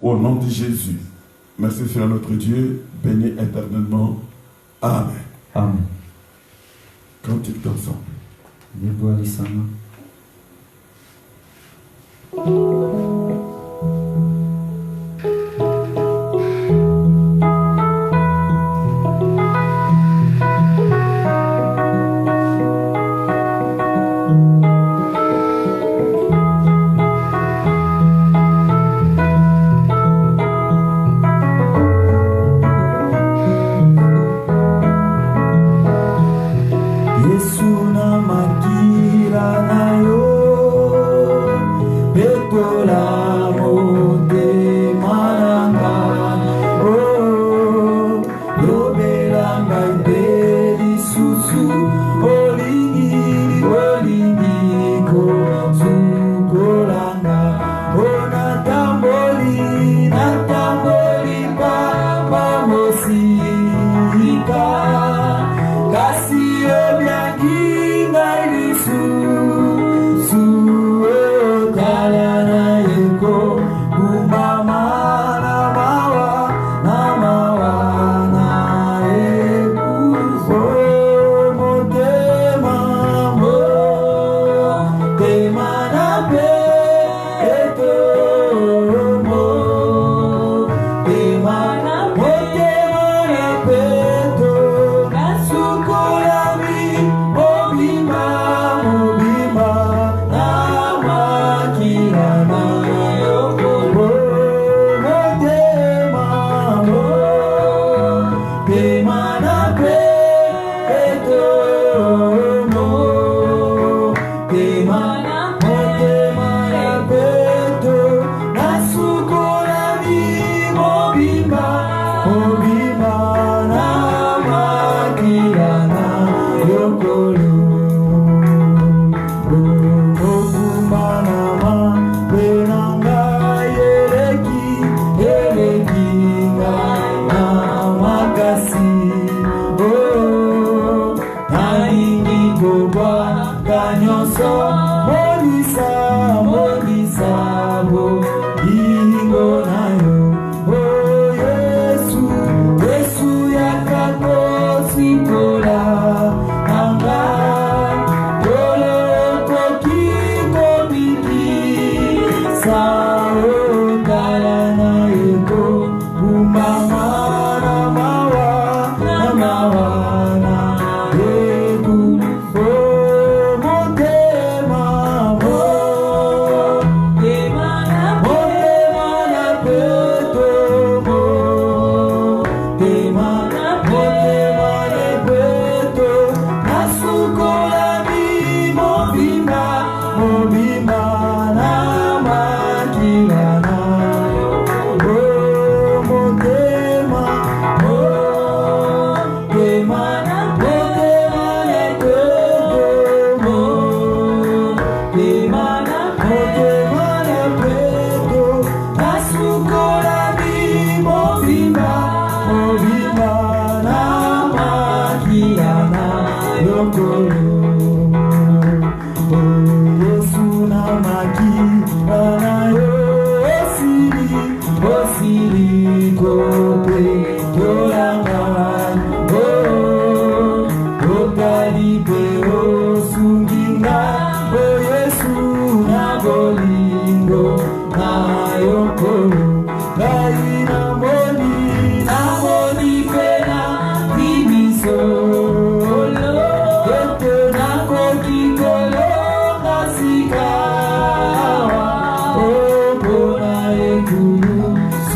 Au nom de Jésus. Merci Seigneur notre Dieu, béni éternellement. Amen. Amen. Cantique d'ensemble. Debout alisana.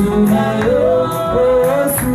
Sunayo, oh,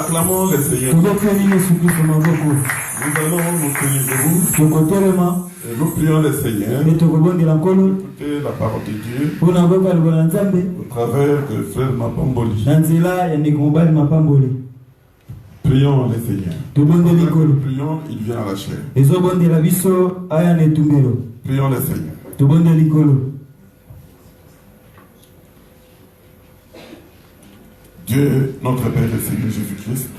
acclamons le Seigneur. Nous allons Nous tenir debout et nous prions le Seigneur. Écoutez la parole de Dieu au travers de frère Mapamboli. Prions le Seigneur. Prions, il vient à la chair. Prions le Seigneur. Dieu, notre Père et Seigneur Jésus-Christ,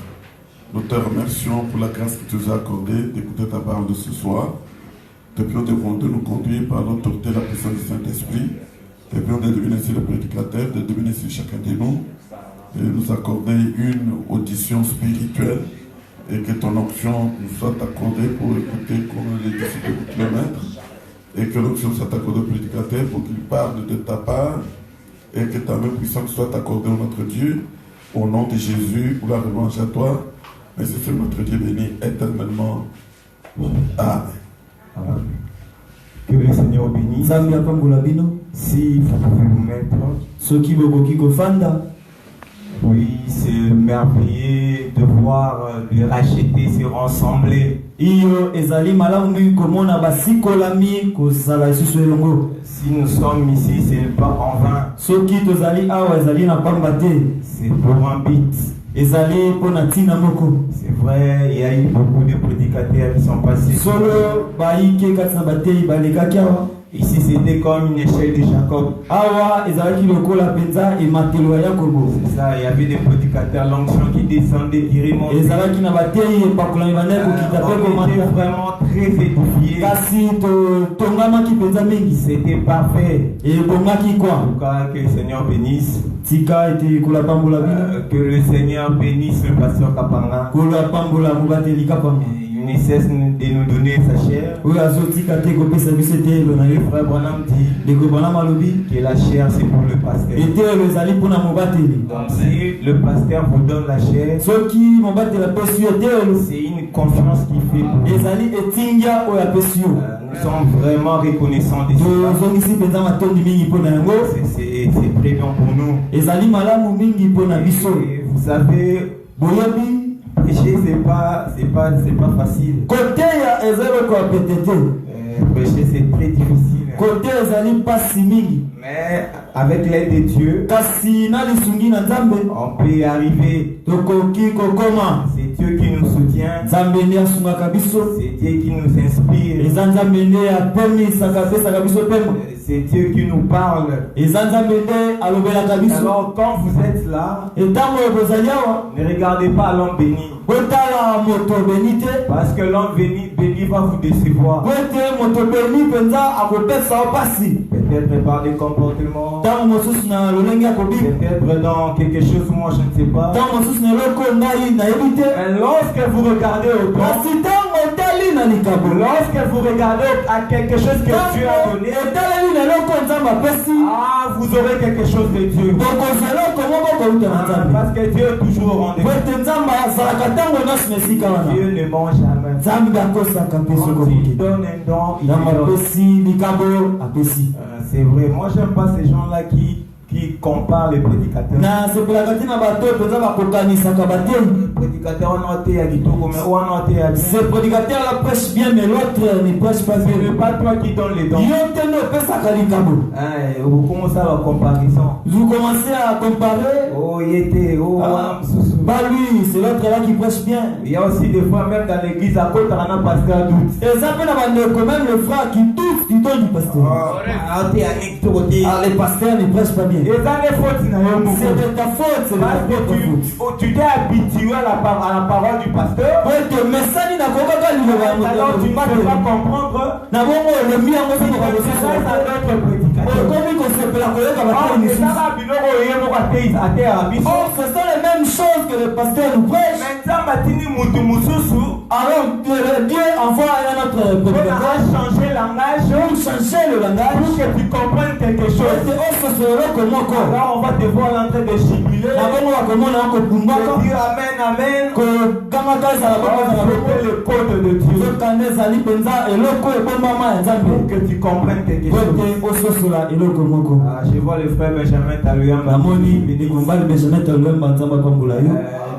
nous te remercions pour la grâce que tu nous as accordée d'écouter ta parole de ce soir. Te prions de nous conduire par l'autorité et la puissance du Saint-Esprit. Te prions de devenir sur le prédicateur, de devenir sur chacun de nous, de nous accorder une audition spirituelle et que ton onction nous soit accordée pour écouter comme les disciples écoutent le Maître, et que l'onction soit accordée au prédicateur pour qu'il parle de ta part et que ta main puissante soit accordée au notre Dieu. Au nom de Jésus, pour la revanche à toi, mais c'est notre Dieu béni éternellement. Amen. Amen. Que le Seigneur bénisse. Si vous pouvez vous mettre. Oui, c'est merveilleux de voir, de racheter, se rassembler. Si nous sommes ici, ce n'est pas en vain. C'est pour un but. C'est vrai, il y a eu beaucoup de prédicateurs qui sont passés. Ici, c'était comme une échelle de Jacob. C'est ça, il y avait des prédicateurs, l'onction qui descendait, qui remontait. On était vraiment très édifiés. C'était parfait. En tout cas, que le Seigneur bénisse. Que le Seigneur bénisse le pasteur Kapanga. Il ne cesse de nous donner sa chair. Le frère Branham dit que la chair c'est pour le pasteur. Donc si le pasteur vous donne la chair, c'est une confiance qu'il fait pour nous. Nous sommes vraiment reconnaissants de cela. C'est très bien pour nous. Et vous savez, prêcher c'est pas facile. Prêcher c'est très difficile. Mais avec l'aide de Dieu, on peut y arriver. C'est Dieu qui nous soutient. C'est Dieu qui nous inspire. C'est Dieu qui nous parle. Alors quand vous êtes là, ne regardez pas l'homme béni. Parce que l'homme béni va vous décevoir. Peut-être par des comportements. Peut-être dans quelque chose, moi je ne sais pas. Et lorsque vous regardez au temps, lorsque vous regardez à quelque chose que Dieu a donné, vous aurez quelque chose de Dieu. Parce que Dieu est toujours au rendez-vous. Dieu ne ment jamais. Quand il donne un don, il donne. C'est vrai. Moi, j'aime pas ces gens-là qui comparent les prédicateurs. Le prédicateur, on a été à Gitoko, mais on a été à ce prédicateur-là prêche bien, mais l'autre ne prêche pas bien. Ce n'est pas toi qui donne les dons. Vous commencez à la comparaison. Vous commencez à comparer. Lui, c'est l'autre-là qui prêche bien. Il y a aussi des fois, même dans l'église, à côté, on a un pasteur doute. Et ça peut quand même le frère qui doute du don du pasteur. Les pasteurs ne prêchent pas bien. C'est de ta faute, c'est parce que tu t'es habitué à la parole du pasteur. Alors tu ne peux pas comprendre. Ça doit être prédicateur. Ce sont les mêmes choses que le pasteur nous prêche. Alors Dieu envoie un autre prédicateur pour changer le langage, pour que tu comprennes quelque chose. Alors on va te voir en train de jubiler, de dire amen, amen, que le code de Dieu, pour que tu comprennes quelque chose. Je vois le frère Benjamin Taluyamba.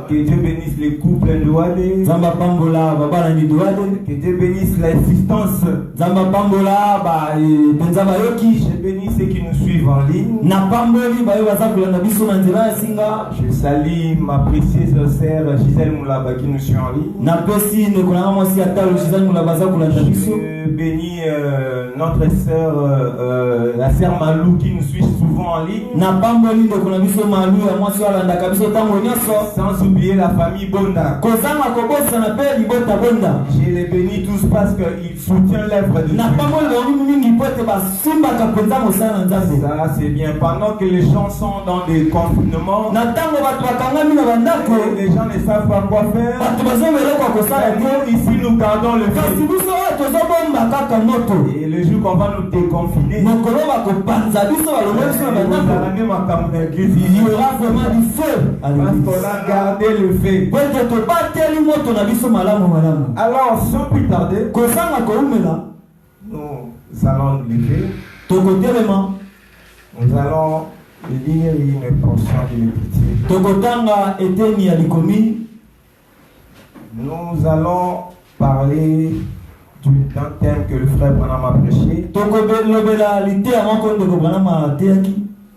Que Dieu bénisse les couples ndouadé. Zamba pambola baba na ndouadé. Que Dieu bénisse l'assistance. Zamba pambola ba penzaba yoki. Je bénis ceux qui nous suivent en ligne. Na pamboli ba yo bazakula na biso na nzela singa. Je salue ma précieuse sœur Gisèle Moulaba qui nous suit en ligne. Na pesi ne kona mo si atalo Gisèle Moulaba bazakula na biso. Je bénis notre sœur la sœur Malou qui nous suit souvent en ligne. Na pamboli ne kona biso Malou ya mo si ala ndaka biso tango nyoso. Sans oublier la famille Bonda. Kozanga kobosa na pe libota Bonda. Je les bénis tous parce qu'ils soutiennent l'œuvre de Dieu. Na pamboli mingi pote ba simba ka penza mosala nzambe. Ça c'est bien. Pendant que les gens sont dans des confinements, na tango batu bakangami na bandako, les gens ne savent pas quoi faire. Batu bazomela kwa kosala Dieu ici nous gardons le feu. Kasi biso tozobomba kaka moto. Et le jour qu'on va nous déconfiner, mokolo bakopanza biso balongo biso na bandako. Il y aura vraiment du feu. Parce qu'on a gardé le feu. Peut-être to bateli moto na biso malamu malamu. Alors sans plus tarder, kosanga koumela, nous allons nous lever. Tokotelema. Nous allons lire une portion de l'Épître. Tokotanga eteni ya likomi. Nous allons parler d'un thème que le frère Branham a prêché.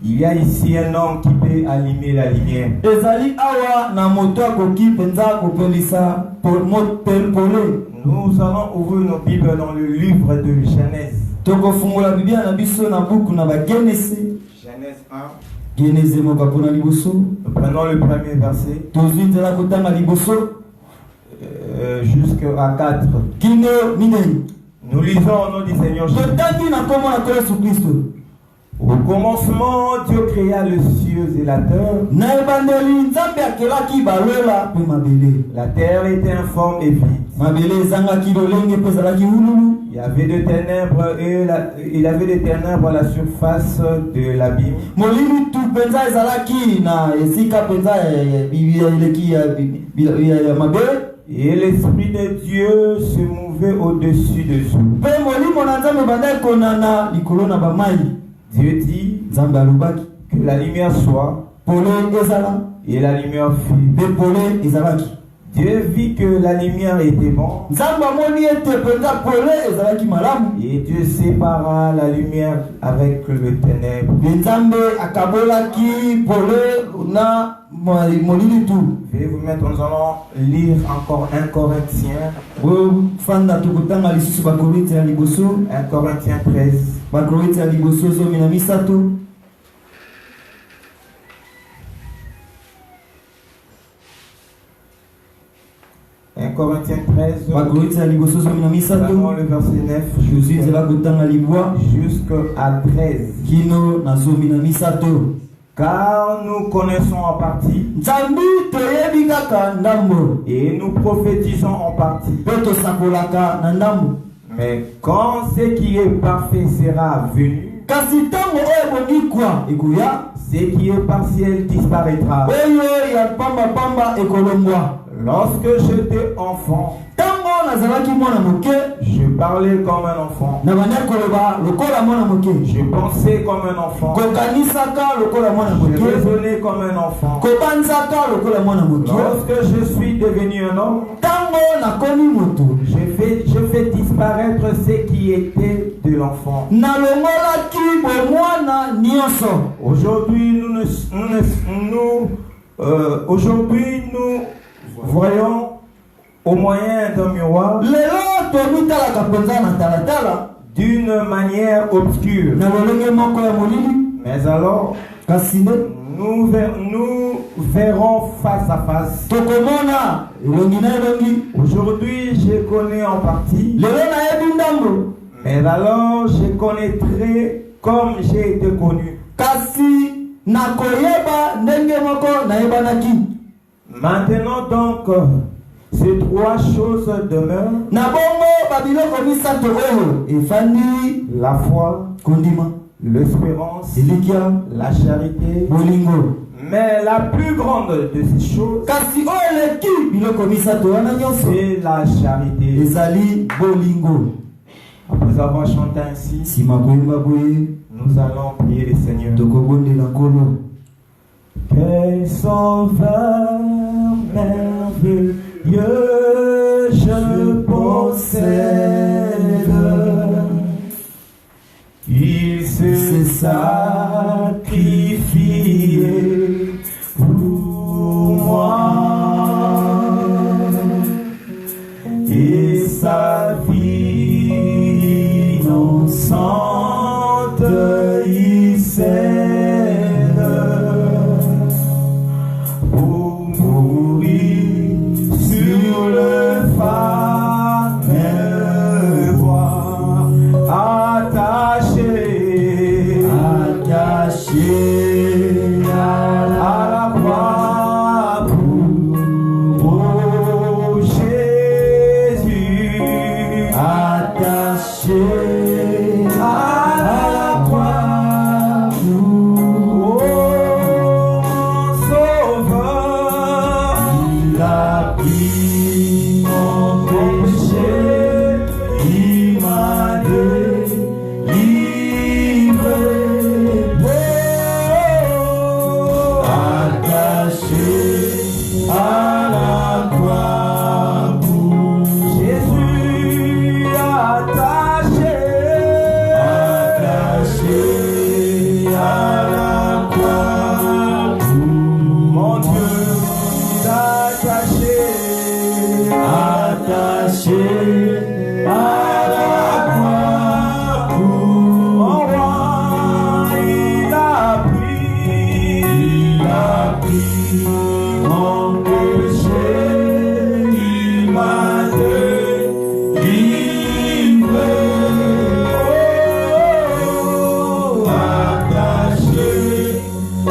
Il y a ici un homme qui peut allumer la lumière. Nous allons ouvrir nos Bibles dans le livre de Genèse. Genèse 1. Nous prenons le premier verset jusqu'à 4. Nous lisons au nom du Seigneur Jésus. Au commencement, Dieu créa les cieux et la terre. La terre était informe et vide. Il y avait des ténèbres et il y avait des ténèbres à la surface de l'abîme. Et l'Esprit de Dieu se mouvait au-dessus de tout. Dieu dit que la lumière soit, et la lumière fut. Dieu vit que la lumière était bonne, et Dieu sépara la lumière avec le ténèbre. Veuillez vous mettre, nous allons lire encore 1 Corinthiens. 1 Corinthiens 13. 1 Corinthiens 13, vraiment le verset 9 jusqu'à 13. Car nous connaissons en partie et nous prophétisons en partie. Mais quand ce qui est parfait sera venu, ce qui est partiel disparaîtra. Lorsque j'étais enfant, je parlais comme un enfant. Je pensais comme un enfant. Je raisonnais comme un enfant. Lorsque je suis devenu un homme, je fais disparaître ce qui était de l'enfant. Aujourd'hui, nous voyons au moyen d'un miroir d'une manière obscure. Mais alors, nous verrons face à face. Aujourd'hui, je connais en partie. Mais alors, je connaîtrai comme j'ai été connu. Maintenant donc, ces 3 choses demeurent: la foi, l'espérance, la charité. Mais la plus grande de ces choses, c'est la charité. Après avoir chanté ainsi, nous allons prier le Seigneur. Quel sauveur attaché à la croix pour mon roi. Il a pris mon péché, il m'a délivré. Oh, attaché à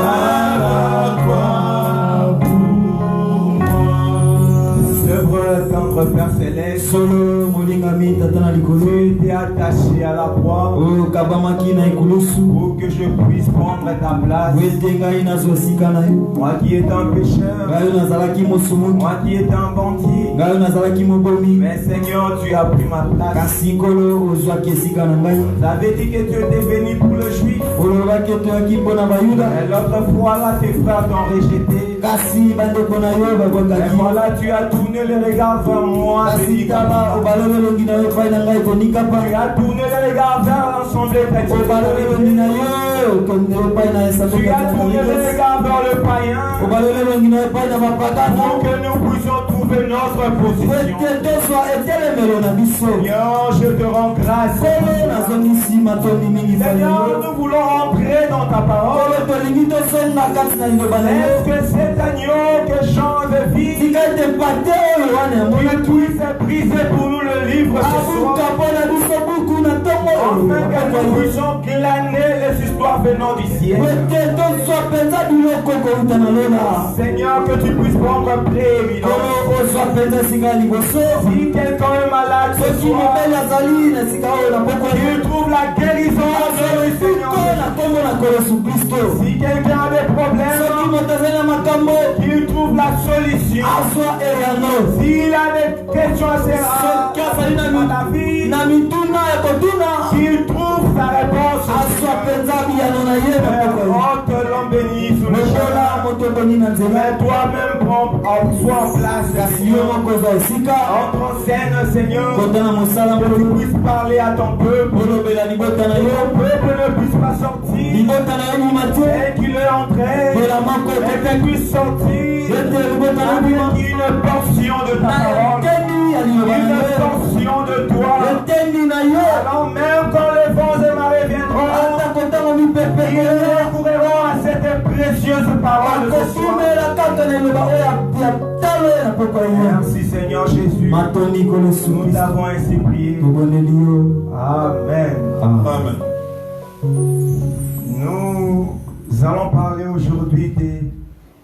la croix pour moi. C'est vrai, tendre Père Céleste, Solo molingami tatana likolo. tu étais attaché à la croix O kabamaki na ikulusu. pour que je puisse prendre ta place. Wete ngai nazosika na yo. Moi qui étais un pécheur, Ngai oyo nazalaki mosumuki. moi qui étais un bandit, Ngai oyo nazalaki mobomi. mais Seigneur, tu as pris ma place. Kasi nkolo ozwaki esika na ngai. Tu avais dit que tu étais venu pour le juif. olobaki toyaki mpo na bayuda. Et l'autre fois là, tes frères t'ont rejeté. Kasi bandeko na yo Et babwakaki. voilà, tu as tourné le regard vers moi. Kasi tala obaloli elongi na yo epai na ngai konikapa. Tu as tourné le regard vers l'assemblée obaloli elongi na chrétienne. yo konde epai na esambo Tu as tourné le regard vers le païen. obaloli elongi na yo epai na bapagano. Pour que nous puissions trouver notre position. ete tozwa etelemelo na biso. Seigneur, je te rends grâce. kolo nazongisi matoni mingi Seigneur, fali. nous voulons entrer dans ta parole. kolo tolingi tosonga kati na liloba na yo. Est-ce que cet agneau que Jean avait vu, tika ete pate oyo wana ya moyo que puisse briser pour nous le livre ce abuka soir, mpo na biso buku na ntongo afin que nous oyo. puissions glaner les histoires venant du ciel. ete tozwa mpenza biloko kouta na lola. Seigneur, que tu puisses prendre prééminence. kolo ozwa mpenza esika ya liboso. Si quelqu'un est malade ce soki soir, mobeli azali na esika oyo na poko qu'il trouve la guérison en le Seigneur. ko na nkombo na nkolo yesu kristo. Si quelqu'un a des soki problèmes, moto azali na makambo qu'il trouve la solution. azwa eyano. S'il a des questions à soki azali la vie, na mituna ya kotuna qu'il trouve sa réponse. azwa mpenza biyano na ye na poko ye. Oh, que l'homme bénisse le lokola chemin. moto eboni na nzela. Mais toi-même, sois en place, kasi yo Seigneur. moko ozwa esika Entre en scène, Seigneur. kota na mosala Que tu moko puisses parler à ton peuple. olobela libota na Que yo. ton peuple ne puisse pas sortir. libota na yo bima te Et qu'il est entré. mbela moko Et ete qu'il puisse sortir. ete libota na yo bima Avec une portion de ta na parole. etendi ya liloba na Une yo. portion de toi. etendi na yo. Alors même quand les vents et marées viendront, ata kotango mipepe ils recourront à cette précieuse parole de ce soir. akosumela kaka na liloba oyo ya talo na poko ye. Merci Seigneur Jésus. matoni nkolo yesu Nous kristo t'avons ainsi prié. toboneli yo. Amen. Amen. Nous allons parler aujourd'hui de...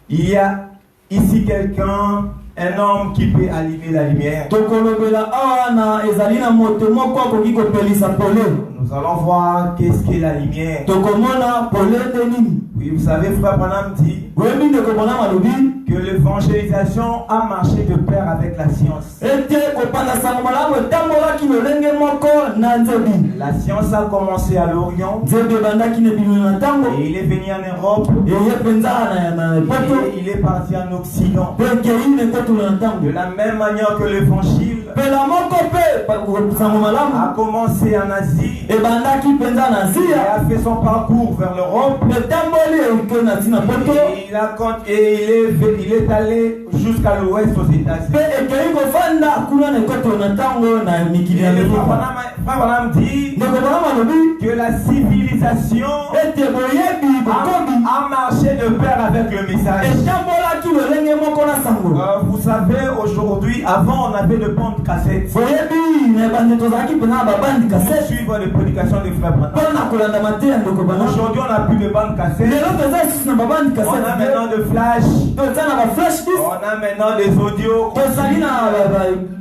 Il y a ici quelqu'un, un homme qui peut allumer la lumière. tokolobela awa na ezali na moto moko akoki kopelisa pole. Nous allons voir qu'est-ce qu'est la lumière. tokomona pole nde nini. Oui, vous savez, Frère Branham dit oyebi ndeko monama alobi que l'évangélisation a marché de pair avec la science. ete kopanda sango malamu etambolaki lolenge moko na nzebi. La science a commencé à l'Orient nzembe ebandaki na ebimelo na ntango et il est venu en Europe eye mpenza na epoto et il est parti en Occident. mpe ekei na ekotolo na ntango. De la même manière que l'évangile mpela moko mpe sango malamu a commencé en Asie ebandaki mpenza na et azia a fait son parcours vers l'Europe. etamboli eke na ntina poto Il est allé jusqu'à l'ouest aux États-Unis. mpe ekei kofanda kuna na ekotolo na ntango na mikili ya Et le Europa. Frère Branham dit ndeko malamu alobi que la civilisation ete boyebi bokobi a marché de pair avec le message. etambolaki lolenge moko na sango. Vous savez, aujourd'hui, avant on avait de bandes cassettes boyebi na ebande tozalaki mpena na babandi pour kasete suivre les prédications des frères Branham. mpo na kolanda mate ya ndeko bana. Aujourd'hui, on n'a plus de bandes cassettes. lelo toza lisusu na babandi On a kasete maintenant de flash. toza na baflash dis On a maintenant des audios. tozali na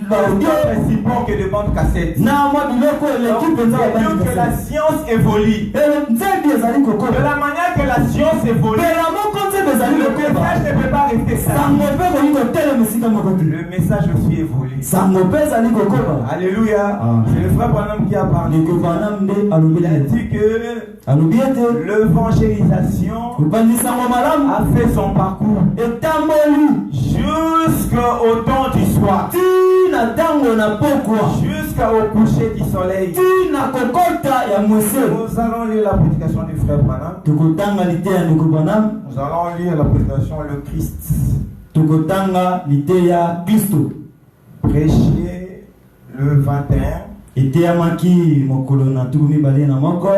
baaudio Principaux que de bandes cassettes. na mwa biloko eleki mpenza babandi Donc, que la kasete. science évolue. nzebi ezali De kokoba la manière que la science évolue, mpela moko nzembe ezali le kokoba message ne peut pas rester sango ça. mpe koki kotelema esika moko te. Le message aussi évolue. sango mpe ezali kokoba. Alléluia. C'est le frère Branham qui a parlé. ndeko banam nde Il a alobeli dit que alobi ete l'évangélisation kopandi sango malamu a fait son parcours etamboli jusqu'au temps du soir, tina ntango na pokwa jusqu'au coucher du soleil. tina kokota ya mwese. Nous allons lire la prédication du frère Branham. tokotanga lite ya ndeko banam Nous allons lire la prédication le Christ. tokotanga lite ya kristo. Prêcher le 21. Eteyamaki mokolo na tukumi bale na moko.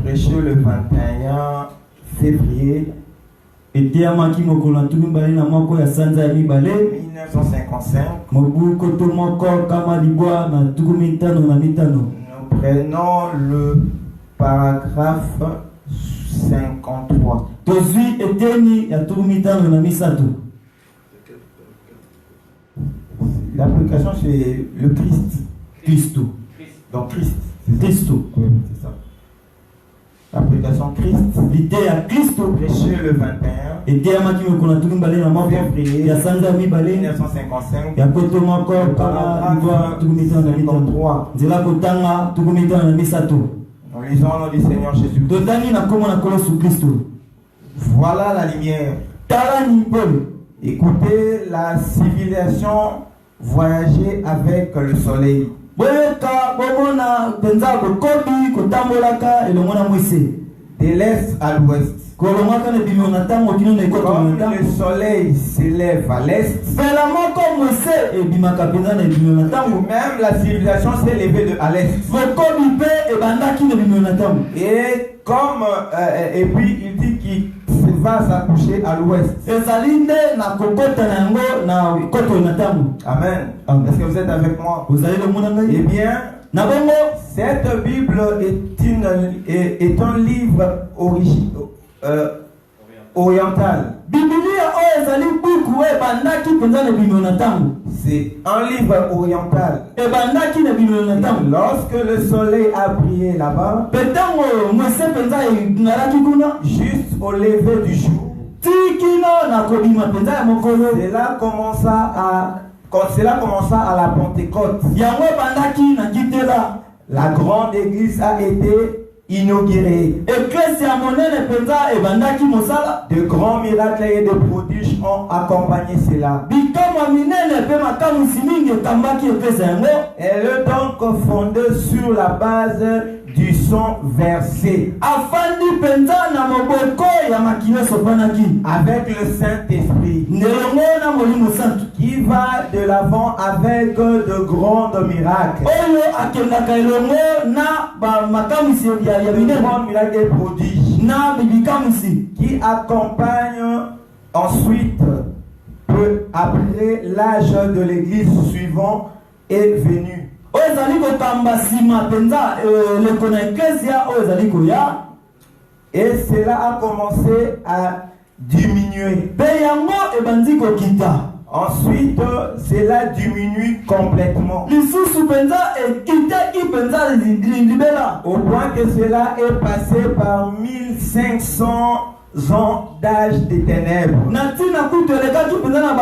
Prêché le 21 février. Eteyamaki mokolo na tukumi bale na moko ya sanza ya mibale 1955. Mobu koto moko kama libwa na tukumi tano na mitano. Nous prenons le paragraphe 53. Tozui eteni ya tukumi tano na misato. L'application c'est le Christ. Christo. Donc Christ. Christo. Oui, c'est ça. L'application Christ. L'idée à Christo. Prêché le 21. Eteyamaki mokolo na tukumi bale na moko ya sanza ya mibale 1955. ya koto moko kama libwa tukumi tano na mitano. Nzela kotanga tukumi tano na misato. Nous lisons au nom du Seigneur Jésus. Totani na komo na kolo su Christo. Voilà la lumière. Talani Paul. Écoutez la civilisation voyager avec le soleil. Boyeka bomona penza kokobi kotambolaka elongo na mwise. De l'est à l'ouest. Kolomaka na bimio na tango kino na ekoto Comme na tango. le soleil s'élève à l'est, Pela moko mwise ebimaka penza na bimio na tango. même la civilisation s'est levée à l'est. Kokobi pe ebandaki na bimio na tango. Et comme et puis il dit qu'il va s'accoucher à l'ouest. Ezali nde na kokota na yango na koto na tango. Amen. Amen. Est-ce que vous êtes avec moi? Vous allez le mona Eh ngai. bien, Na bongo cette Bible est un livre oriental. Biblia o ezali buku ebandaki penza na bimio na tango. C'est un livre oriental. Ebandaki na bimio na tango. Lorsque le soleil a brillé là-bas, Petango mwise penza ngalaki kuna. juste au lever du jour, Tikino na kobima penza ya mokolo. quand cela commença à la Pentecôte, Yango bandaki na kitela. la grande église a été inaugurée. Eklesi ya monene penza ebandaki mosala. De grands miracles et de prodiges ont accompagné cela. Bikama minene pe makamusi mingi ekambaki eklesi yango. Elle est donc fondée sur la base du son versé Afandi penza na moboko ya makine sopanaki. avec le Saint-Esprit Nelongo na molimo santu. qui va de l'avant avec de grands miracles. Oyo akendaka elongo na ba makamusi ya De minene. grands miracles et prodiges Na bibikamusi. qui accompagnent ensuite, peu après, l'âge de l'église suivant est venu. Oyo ezali kokamba sima penza leko na eklesia oyo ezali koya. Et cela a commencé à diminuer. Pe yango ebandi kokita. Ensuite, cela diminue complètement. Lisusu penza ekitaki penza libela. Au point que cela est passé par 1500 ans d'âge des ténèbres. Natina kutu elekaki penza na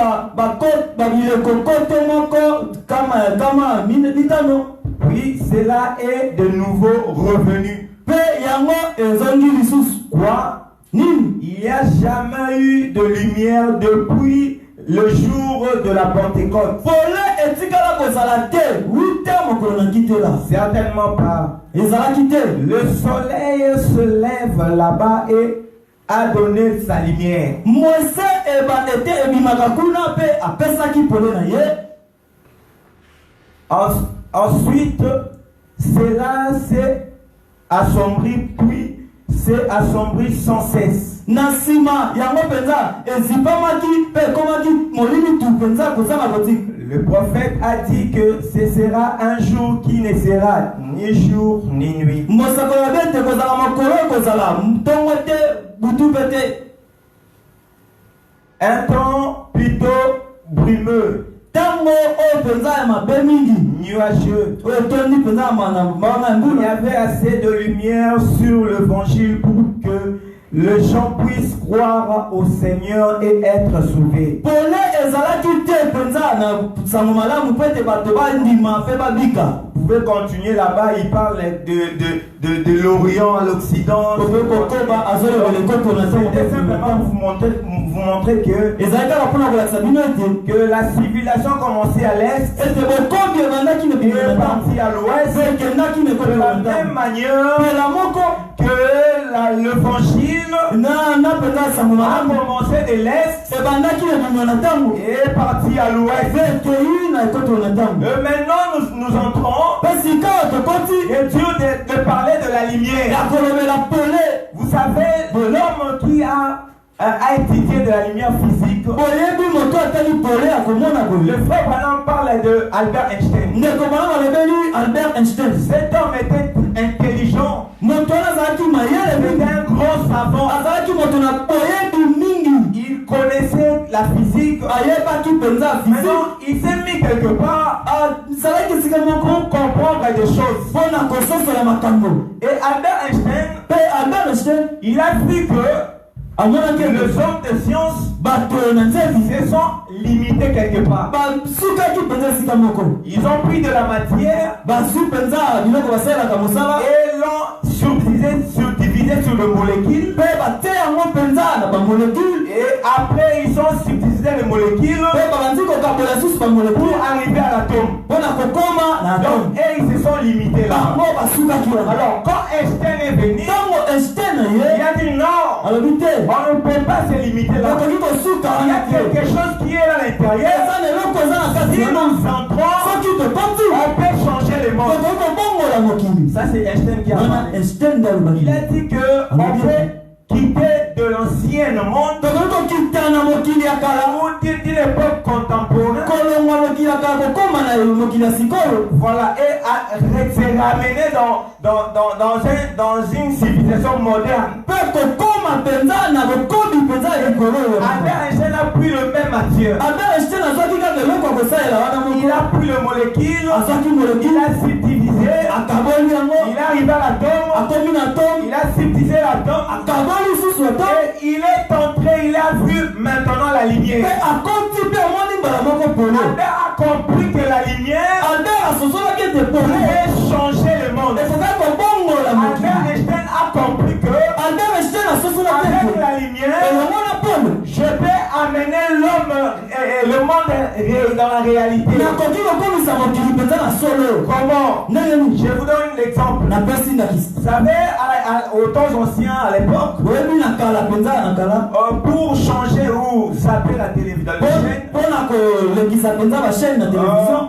babileko kote moko kama mitano. Puis cela est de nouveau revenu. Pe yango ezongi lisusu. Quoi? Nini? Il n'y a jamais eu de lumière depuis le jour de la Pentecôte. Pole etikala kozala te. 8 heures mokolo na kitela. Certainement pas. Ezalaki te. Le soleil se lève là-bas et a donné sa lumière. Moïse ebandete ebimaka kuna pe apesaki pole na ye. Ensuite, cela s'est assombri, puis s'est assombri sans cesse. Na sima yango penza ezipamaki pe komaki molimi tu penza kozanga kotika. Le prophète a dit que ce sera un jour qui ne sera ni jour ni nuit. Mosakolo bete kozala mokolo kozala ntongo te butu pete. Un temps plutôt brumeux, Tango oyo penza ya mabe mingi. nuageux. Oyo tondi penza ya mbana Il y mbula. avait assez de lumière sur l'évangile pour que les gens puissent croire au Seigneur et être sauvés. Pole ezalaki te penza na sango malamu pete bato bandima pe babika. Vous pouvez continuer là-bas, il parle de l'Orient à l'Occident. C'était simplement vous montrer que la civilisation commençait à l'Est et est partie à l'Ouest. De la même manière que l'évangile a commencé de l'Est et est parti à l'Ouest. maintenant nous entrons. Et Dieu de parler de la lumière. Vous savez, l'homme qui a étudié de la lumière physique. Le frère Branham parle de Albert Einstein. Cet homme était intelligent. C'était un grand savant. Il connaissait la physique. Maintenant, il s'est mis quelque part pour comprendre des choses. Et Albert Einstein, il a vu que les hommes de science se sont limités quelque part. Ils ont pris de la matière et l'ont subdivisé sur le molécule. Et après ils ont subdivisé les molécules pour arriver à l'atome. Donc, et ils se sont limités là. Alors quand Einstein est venu, il a dit non, on ne peut pas se limiter là. Il y a quelque chose qui est à l'intérieur. Si nous entrons, on peut changer le monde. Ça c'est Einstein qui a parlé. Il a dit qu'on peut quitter de l'ancien monde ou d'une époque contemporaine. Voilà, et se ramener dans une civilisation moderne. Albert Einstein a pris le même matière. Il a pris le molécule, il a subdivisé, il est arrivé à l'atome, il a subdivisé l'atome, et il est entré, il a vu maintenant la lumière. Albert a compris que la lumière pouvait changer le monde. Albert Einstein a compris que avec la lumière, je peux amener l'homme et le monde dans la réalité. Comment? Je vous donne l'exemple. Vous savez, aux temps anciens, à l'époque, pour changer ou zapper la télévision,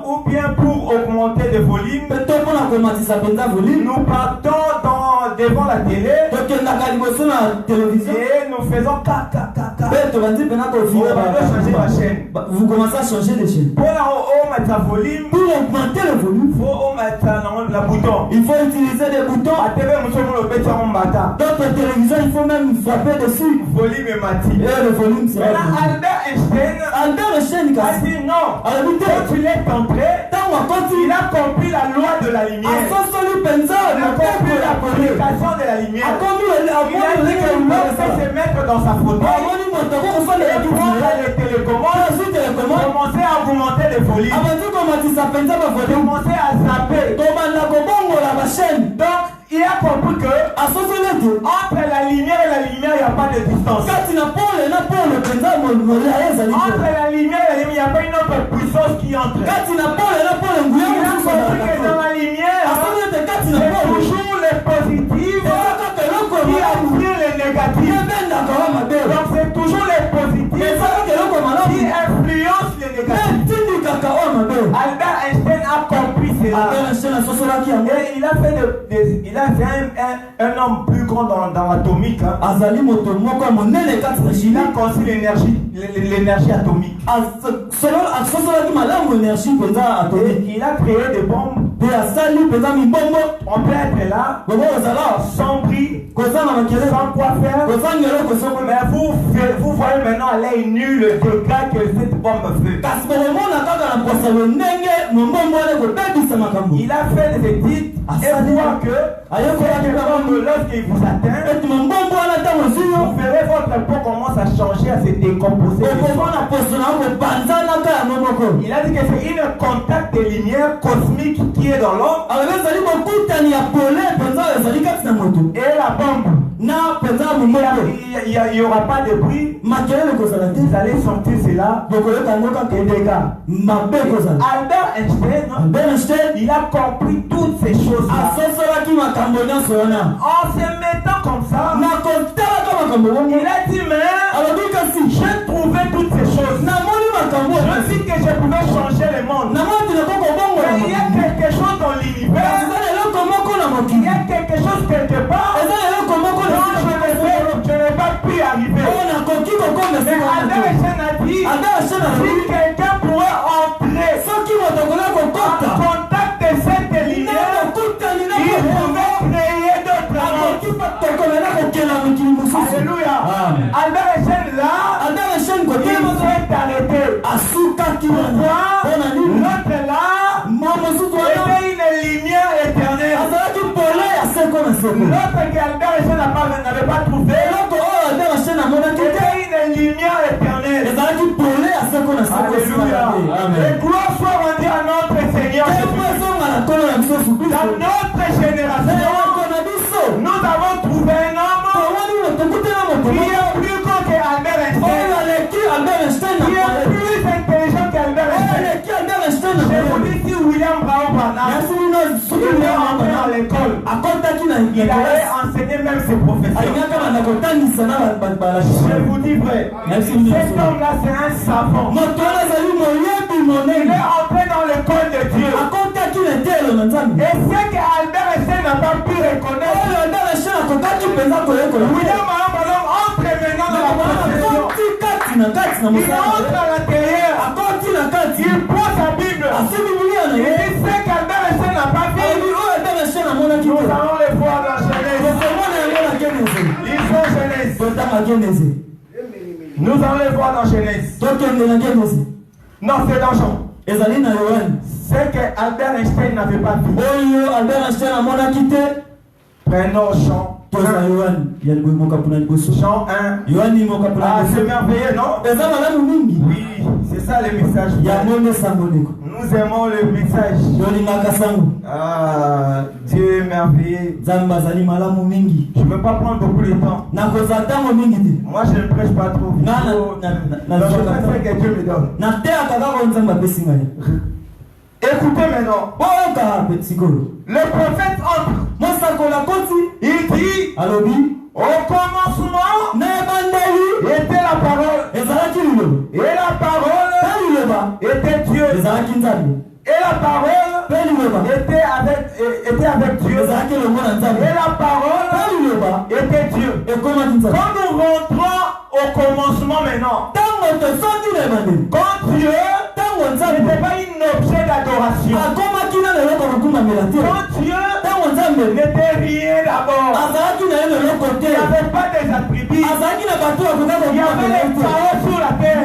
ou bien pour augmenter le volume, nous partons devant la télé et nous faisons vous commencez à changer de chaîne. Pour augmenter le volume, il faut mettre le bouton. Il faut utiliser des boutons. D'autres télévisions, il faut même frapper dessus. Volume est mati. Et le volume c'est Albert Einstein a dit non. Quand il est entré, il a compris la loi de la lumière. Il a compris l'application de la lumière. Il a dit que l'homme peut se mettre dans sa photo. Les télécommandes, commencer à augmenter les volumes, commencer à zapper. Donc il a compris que entre la lumière et la lumière, il n'y a pas de distance. Entre la lumière et la lumière, il n'y a pas une autre puissance qui entre. Il a compris que dans la lumière, c'est toujours les positifs qui attirent les négatifs. Donc c'est toujours les positifs qui influencent les négatifs. Albert Einstein a compris cela. Et il a fait un homme plus grand dans l'atomique. Il a conçu l'énergie atomique. Il a créé des bombes. On peut être là, sans prix, sans quoi faire. Mais vous voyez maintenant à l'œil nu le dégât que cette bombe fait. Il a fait des études et voit que lorsqu'il vous atteint, vous verrez votre peau commence à changer, à se décomposer. Il a dit que c'est une contact de lumière cosmique qui est dans l'homme. Et la bombe, il n'y aura pas de bruit. Vous allez sentir cela. Et des gars. Albert Einstein, il a compris toutes ces choses-là. En se mettant comme ça, il a dit mais j'ai trouvé toutes ces choses. Je dis que je pouvais changer le monde. Si quelqu'un pourrait entrer en contact de cette lumière, il pouvait créer d'autres mondes. Alléluia. Albert Einstein là, il s'est arrêté. Pourquoi? L'autre là était une lumière éternelle. L'autre qu'Albert Einstein n'avait pas trouvé était une lumière éternelle. Alléluia. Et gloire soit rendue à notre Seigneur. Dans notre génération, nous avons trouvé un homme qui est plus grand qu'Albert Einstein, qui est plus intelligent qu'Albert Einstein. Je vous dis, si William Brown Branham il est entré à l'école, il allait enseigner même ses professeurs. Je vous dis vrai, cet homme-là c'est un savant. Il est entré dans l'école de Dieu. Et ce qu'Albert Einstein n'a pas pu reconnaître, William Brown Branham entre maintenant dans la profession. Il entre à l'intérieur, il prend sa Bible, il dit ce qu'Albert Einstein n'a pas vu. Nous allons les voir dans Genèse. Ils sont Genèse. Nous allons les voir dans Genèse. Non, c'est dans Jean. C'est que Albert Einstein n'avait pas vu. Prenons Jean. Jean 1. Ah, c'est merveilleux, non? Oui, c'est ça le message. Nous aimons le message. Ah, Dieu est merveilleux. Je ne veux pas prendre beaucoup de temps. Moi, je ne prêche pas trop. Donc, je préfère que Dieu me donne. Écoutez maintenant. Le prophète entre. Il dit au commencement était la parole. Et la parole était Dieu. Et la parole était avec Dieu. Et la parole était Dieu. Quand nous rentrons au commencement maintenant, quand Dieu n'était pas un objet d'adoration, quand Dieu n'était rien d'abord, il n'y avait pas des attributs, il y avait les paroles sur la terre,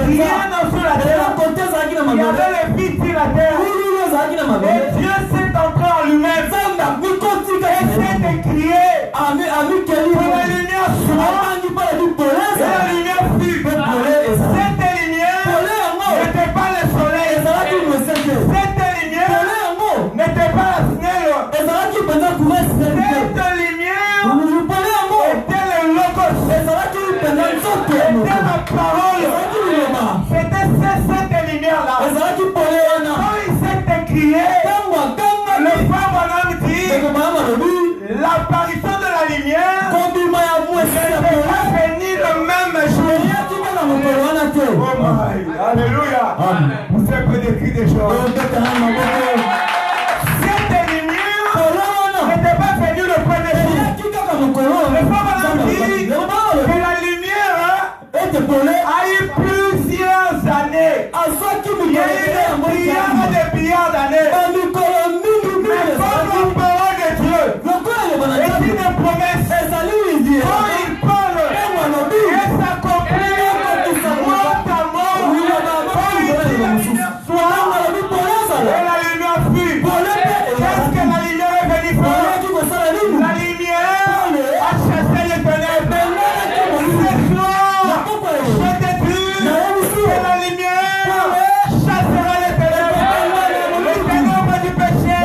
rien sur la terre, il y avait les vies sur la terre, et Dieu s'est entré en lui-même, et s'est écrié pour la lumière soit, et la lumière fut. Cette lumière n'était pas le soleil, cette lumière n'était pas la snelle, cette lumière était le logos, était la parole, c'était cette lumière-là. Quand il s'est écrié, le frère Branham dit l'apparition de la lumière n'était pas finie le même jour. Oh my, alléluia. Vous êtes peu décrit des choses. Cette lumière n'était pas venue le premier jour. Le frère Branham dit que la lumière a eu plusieurs années. Il y a eu des milliards d'années. Mais comme la parole de Dieu est une promesse, quand il parle, et s'accomplit mort à mort. Quand il dit la lumière soit, et la lumière fut. Qu'est-ce que la lumière est venue faire? La lumière a chassé les ténèbres. Ce soir, je te dis que la lumière chassera les ténèbres. Les ténèbres du péché,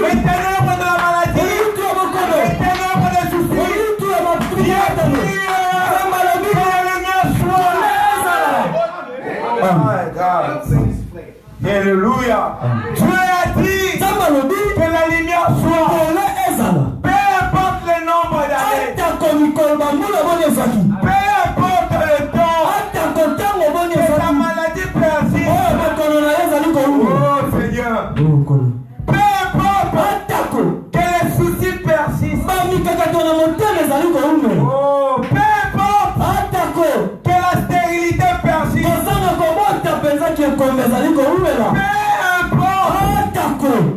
les ténèbres de la maladie, les ténèbres des soucis. Dieu prie que la lumière soit. Oh my God. Alléluia. Dieu a dit que la lumière soit. Peu importe le nombre d'années, peu importe le temps que ta maladie persiste. Oh Seigneur. Peu importe que les soucis persistent. Oh, peu importe que la stérilité persiste.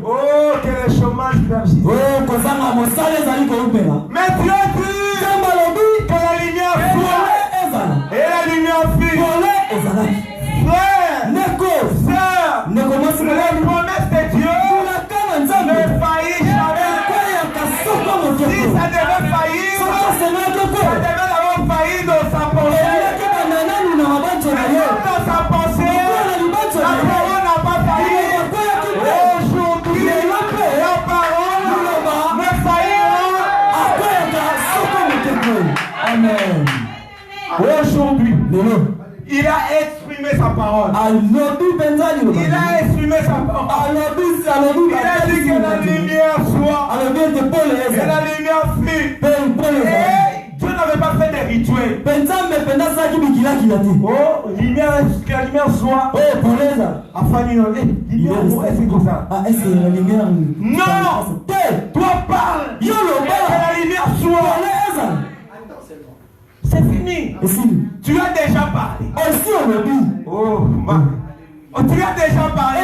Oh, que le chômage persiste. Mais Dieu dit que la lumière soit et la lumière fut. Frère, sœur, les promesses de Dieu ne faillissent jamais. Si ça devait faillir, ça devait avoir failli dans sa pensée. Dans sa pensée, la parole n'a pas failli. Aujourd'hui, la parole ne faillira. Amen. Aujourd'hui, il a exprimé sa parole. Il a exprimé sa parole. Il a dit que la lumière soit. Et la lumière fut. Et Dieu n'avait pas fait des rituels. Oh, lumière, que la lumière soit. Afin de lumière, c'est comme ça. Non! Toi parle. Que la lumière soit. C'est fini. Tu as déjà parlé. Oh, tu as déjà parlé.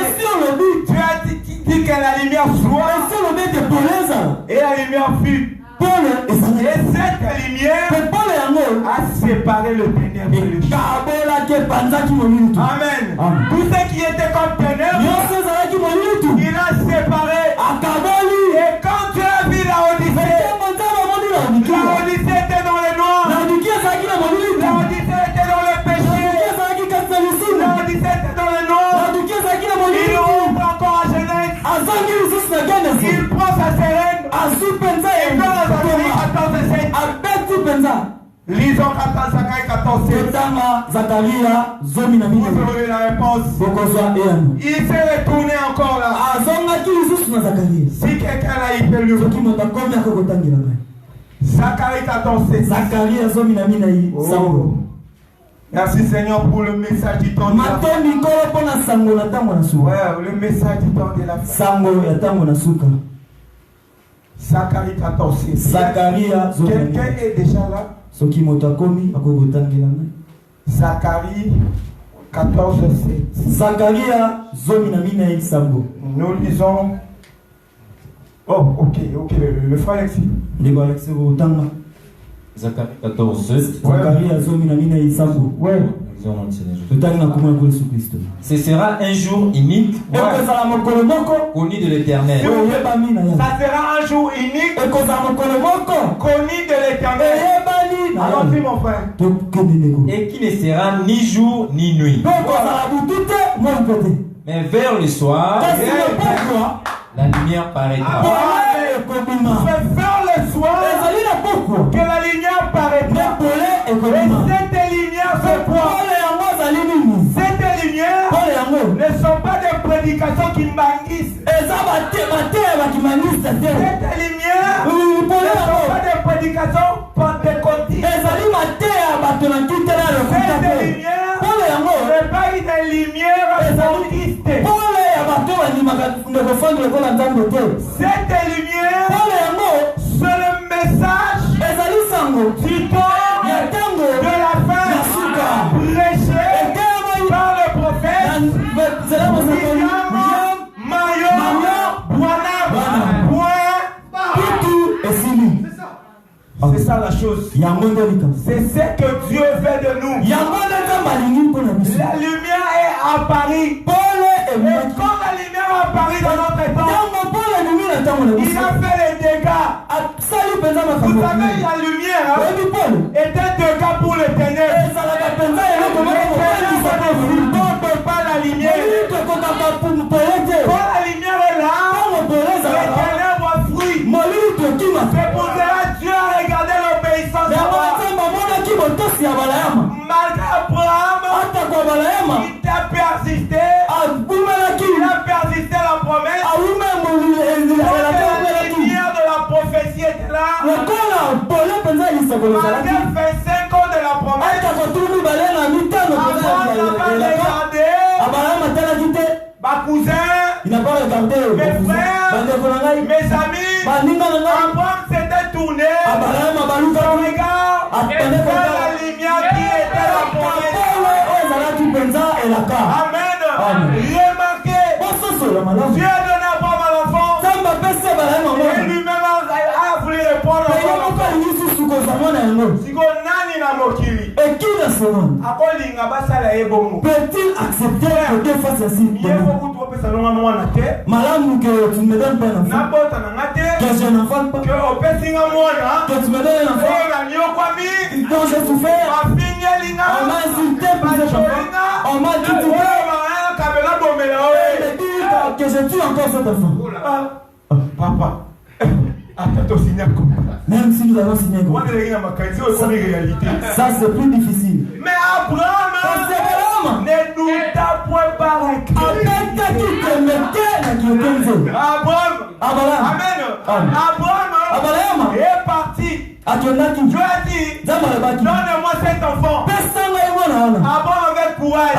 Tu as dit que la lumière soit. Et la lumière fut. Et cette lumière a séparé le ténèbre et le jour. Amen. Tout ce qui était comme ténèbre, il a séparé. Et quand tu as vu la Odyssée était dans le noir. La Odyssée était dans le péché. La Odyssée était dans le noir. Il ouvre encore à Genèse. Il prend sa sérène. Et dans la Zacharie 14:7. Lisons 14:14. Vous aurez la réponse. Il s'est retourné encore là. Si quelqu'un l'a été lu. Zacharie 14:7. Oh. Merci Seigneur pour le message du temps de la fin. Ouais, le message du temps de la fin. Zacharie 14:7. Quelqu'un est déjà là? Zacharie 14:7. Nous lisons. Oh, ok, le frère Alexis. Zacharie 14:7. Ouais. Ce sera un jour unique, connu de l'Éternel. Ça sera un jour unique, connu de l'Éternel. Allons-y mon frère. Et qui ne sera ni jour ni nuit. Mais vers le soir, la lumière paraîtra. C'est vers le soir que la lumière paraîtra. Et cette lumière se voit. Ces lumières ne sont pas des prédications qui manguissent. Ces lumières ne sont pas des prédications pentecôtistes. Ces lumières ne pas une lumière baptiste. Cette lumière, c'est le message du temps de la fin prêché par le prophète C'est ça la chose. C'est ce que Dieu fait de nous. La lumière est apparue. Et quand la lumière est apparue dans notre temps, il a fait les dégâts. Vous savez, la lumière est un dégât pour les ténèbres. On ne peut pas la lumière. Quand la lumière est là, les ténèbres fuient. C'est pour cela que Dieu a regardé l'obéissance d'Abraham. Malgré Abraham, il a persisté. Il a persisté la promesse. La lumière de la prophétie était là. Malgré 25 ans de la promesse, Abraham n'a pas regardé. Ma cousin, mes frères, mes amis, Abraham s'était tourné. Son regard et vers la lumière qui était la promesse. Amen. Remarquez, Dieu a donné à Abraham un enfant. Et lui-même a voulu répondre à son enfant. Peut-il accepter que Dieu fasse ainsi? Madame, que tu me donnes pas un enfant, que je n'enfante pas, que tu me donnes un enfant dont j'ai souffert, on m'a insulté pour cet enfant, on m'a critiqué, et dit que je tue encore cet enfant. Papa, même si nous avons signé un contrat, ça c'est plus difficile. mais Abraham ne douta point par Abraham est parti. Dieu a dit, donne-moi cet enfant. Abraham avait courage.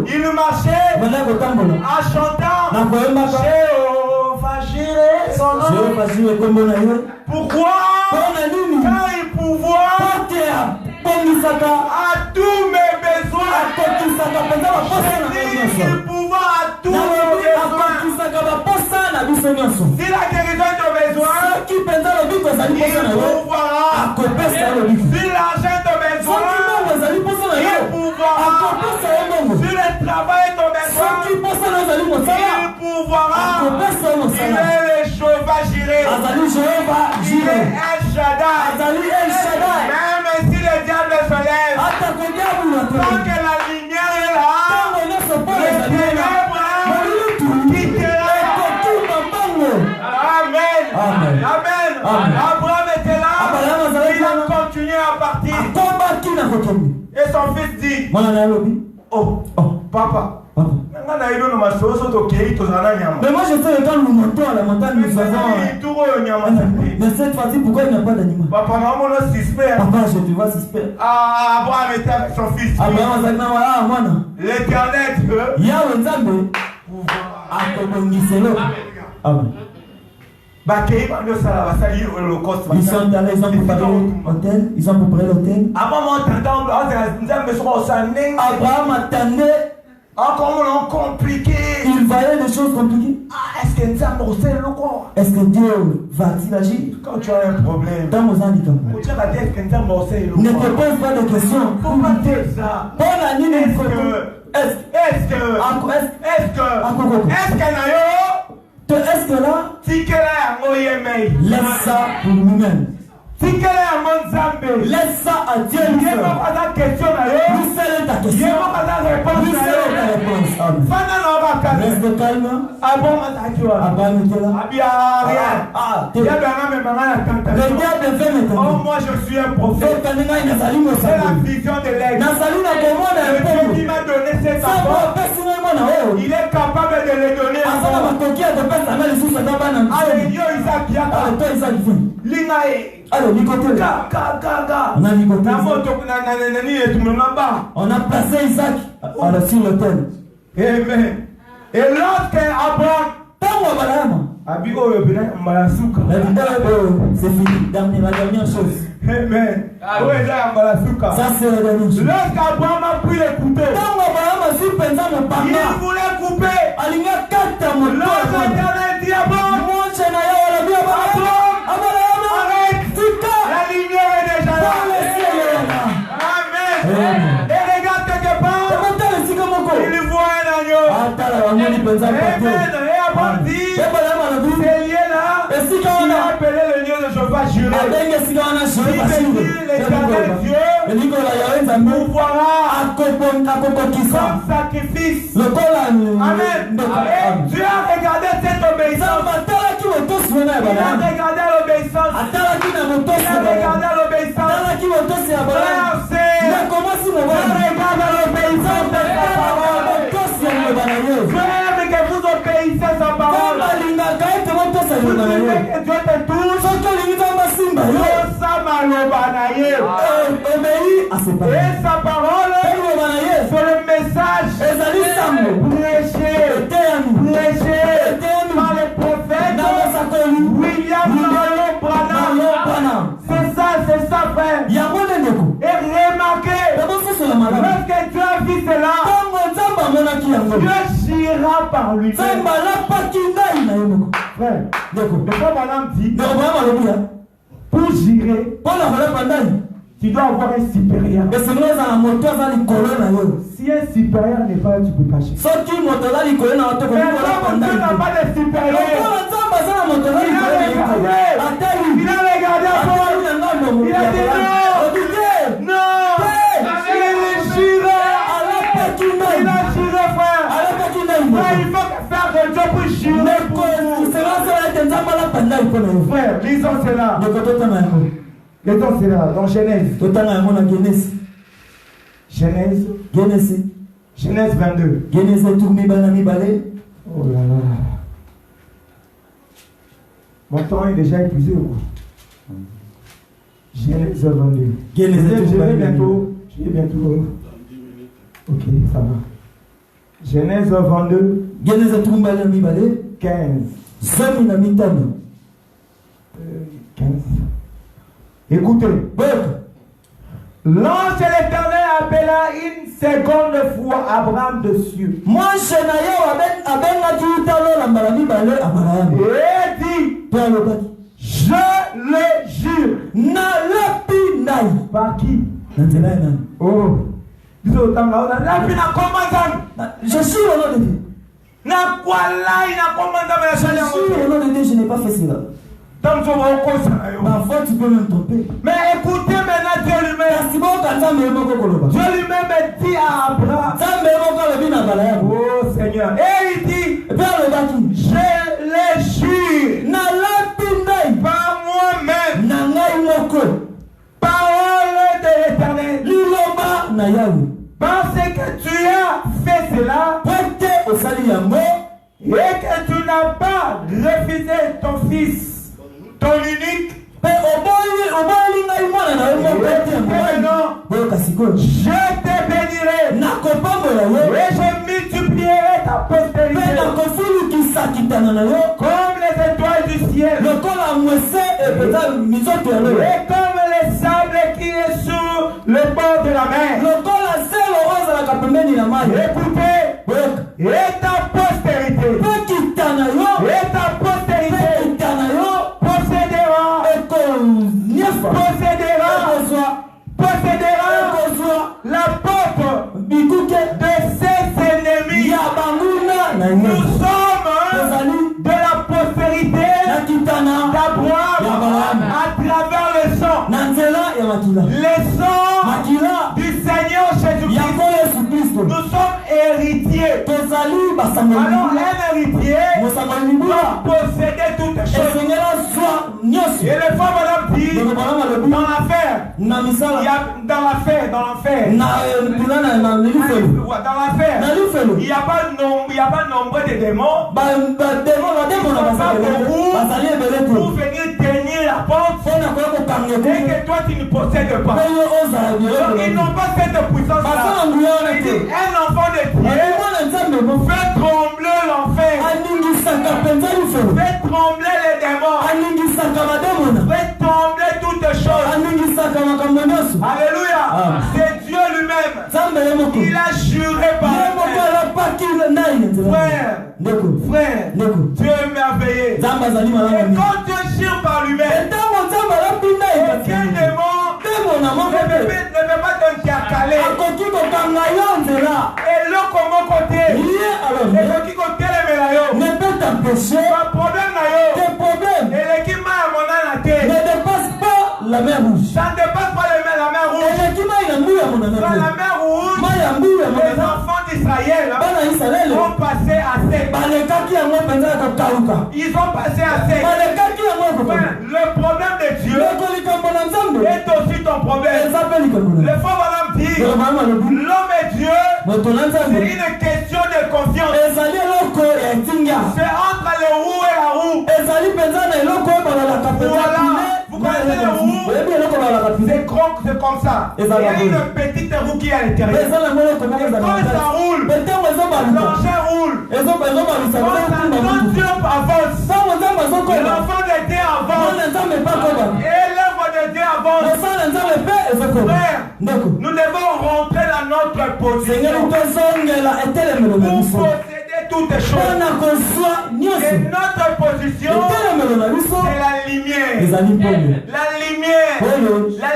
Il marchait en chantant Jéhovah Jireh, son nom. Pourquoi? Car il pourvoit à tous mes besoins. Il pourvoit à tous mes besoins. Si la guérison est ton besoin, il pourvoira. Si l'argent est ton besoin, il pourvoira. Si le travail est ton besoin, il pourvoira. Il est le Jéhovah Jireh. Il est El Shaddai. Même si le diable se lève, tant que la lumière est là, les ténèbres quittera. Amen. Abraham était là. Il a continué à partir. Et son fils dit, oh, papa. Mais moi je sais que quand nous montons à la montagne, nous avons. Mais cette fois-ci, pourquoi il n'y a pas d'animal? Papa, je te vois suspect. Abraham était avec son fils. L'éternel Dieu. Amen. Ils sont allés, ils ont préparé l'hôtel. Abraham attendait. Il voyait des choses compliquées. Est-ce que Dieu va-t-il agir? Quand tu as un problème, dans vos handicaps, ne te pose pas de questions. Est-ce que là, laisse ça pour nous-mêmes. Laisse ça à Dieu. Lui seul est ta question. Lui seul est ta réponse. Reste calme. Abraham était là. Le diable fait maintenant. Oh, moi je suis un prophète. C'est la vision de l'aigle. Dieu qui m'a donné cet enfant, il est capable de le donner à moi. On a placé Isaac sur l'autel. Amen. Et lorsque Abraham, c'est fini, la dernière chose. Amen. Ça c'est la dernière chose. Lorsqu'Abraham a pris le couteau, il voulait couper. Lorsque l'Éternel dit à Abraham, la lumière est déjà là. Amen. Et regarde quelque part, il voit un agneau. Amen. Et Abraham dit, c'est lié là. Il a appelé le lieu de Jéhovah Jireh. L'Éternel Dieu pourvoira comme sacrifice. Amen. Et Dieu a regardé cette obéissance. Il a regardé l'obéissance. Frère, mais que vous obéissez sa parole. Vous devez que Dieu te touche. Obéis à ses paroles. Et sa parole, c'est le message prêché par le prophète William Branham. C'est ça, frère. Et remarquez, lorsque Dieu a vu cela, gira par lui. Frère, le frère Madame dit, pour girer, tu dois avoir un supérieur. Si un supérieur n'est pas là, tu ne peux pas gérer. Mais comme Dieu n'a pas de supérieur, il a regardé à toi. Il a dit non. Il a giré, frère. Il faut faire des jobs pour girer. Frère, lisons cela. Lisons cela dans Genèse. Genèse 22. Oh là là. Mon temps est déjà épuisé. Genèse 22. Je vais bientôt. Ok, ça va. Genèse 22. 15. 15. Écoutez. L'ange de l'Éternel appela une seconde fois Abraham de cieux. Et dit, je le jure. Par qui? Oh. Je suis au nom de Dieu, je n'ai pas fait cela. Parfois tu peux me tromper. Mais écoutez maintenant Dieu lui-même. Dieu lui-même dit à Abraham. Oh Seigneur. Et il dit, je le jure par moi-même. Parole de l'Éternel. Parce que tu as fait cela et que tu n'as pas refusé ton fils, ton unique. Je te bénirai et je multiplierai ta postérité comme les étoiles du ciel et comme les sables qui est sur le bord de la mer. Écoutez, et ta postérité possédera la porte de ses ennemis. Nous sommes de la postérité d'Abraham à travers le sang. Le sang du Seigneur Jésus-Christ. Nous sommes héritiers. Alors un héritier doit posséder toutes choses. Et les femmes Madame dit, dans l'affaire, il n'y a pas nombre de démons. Pour venir tenir la porte et que toi tu ne possèdes pas. Donc ils n'ont pas cette puissance là. Il dit, un enfant de Dieu fait trembler l'enfer, fait trembler les démons, fait trembler toutes choses. Alléluia. C'est Dieu lui-même. Il a juré par lui-même. Frère, Dieu est merveilleux. Et quand Dieu jure par lui-même, aucun démon ne peut pas t'intercaler. Et là, comment côté, et qui côté les médaillons ne peut t'empêcher. Pas problème d'ailleurs. Et l'équipe ne dépasse pas la mer rouge. Ça ne dépasse pas la mer rouge. Dans la mer rouge, les enfants d'Israël ont passé à sec. Ils ont passé à sec. Le problème de Dieu est aussi ton problème. Le faux Madame dit, l'homme et Dieu, c'est une question de confiance. C'est entre le roux et la roue. Voilà. Vous connaissez le roux? C'est comme ça. Il y a une petite roue qui est à l'intérieur. Quand ça roule, l'engin roule. Quand Dieu avance, l'enfant de Dieu avance. Et l'œuvre de Dieu avance. Frère, nous devons rentrer dans notre position. Pour posséder toutes les choses. Et notre position, c'est la lumière. La